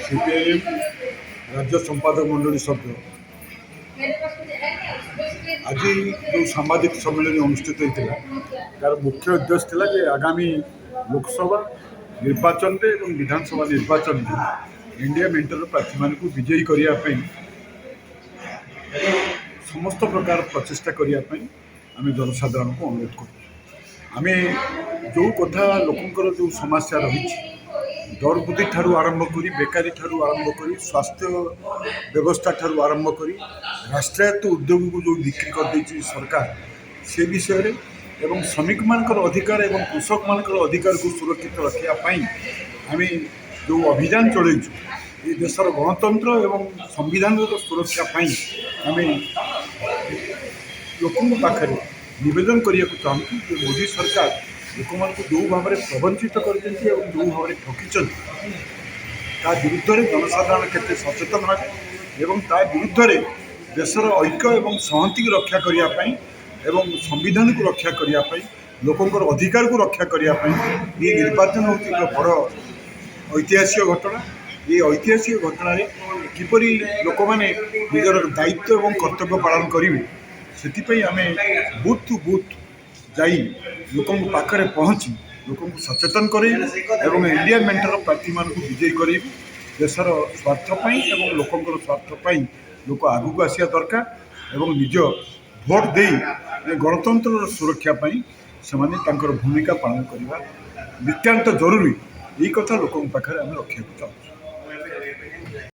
CPIM राज्य संपादक मंडली सभ्य आज जो साम्बादिक सम्मेलन अनुष्ठित होता तार मुख्य उद्देश्य था कि आगामी लोकसभा निर्वाचन में विधानसभा निर्वाचन में इंडिया मेंटर प्रार्थी मान विजयी करने समस्त प्रकार प्रचेषा करने आम जनसाधारण को अनुरोध करें। जो कथा लोकंर जो समस्या रही दर वृद्धि ठारू आरंभ करी बेकारी ठारू आरंभ करी स्वास्थ्य व्यवस्था ठारू आरंभ करी राष्ट्रायत्त उद्योग को जो बिक्री कर देछि सरकार से विषय रे एवं श्रमिक मानकर अधिकार एवं कृषक मानकर अधिकार को सुरक्षित रखापी आम जो अभियान चलैछु ये देशर गणतंत्र एवं संविधान सुरक्षापी आम लोकों पाखे निवेदन करने को चाहूँ कि मोदी सरकार लोक मान जो भाव में प्रवंचित कर जो भाव में ठकी ता विरुद्ध में जनसाधारण के सचेतन एवं ता विरुद्ध में देशर ऐक्य एवं सहमति की रक्षा करने एवं संविधान को रक्षा करने लोकंर अधिकार को रक्षा करने ये निर्वाचन हूँ एक बड़ ऐतिहासिक घटना। ये ऐतिहासिक घटना किपर लोक मैंने निजर दायित्व एवं कर्तव्य पालन करेंगे से आम बूथ टू बूथ जाई लोकों पाखे पहुँची लोक सचेतन करें एवं इंडिया मेंटर प्रार्थी मान विजयी करें देशर स्वार्थपाई एवं लोकंर स्वार्थपाई लोक आगू आसिया दरकार एवं निज भोट दे गणतंत्र सुरक्षापी से भूमिका पालन करवा नितांत जरूरी यही कथा लोकों पाखे आम रखा चाहूँ।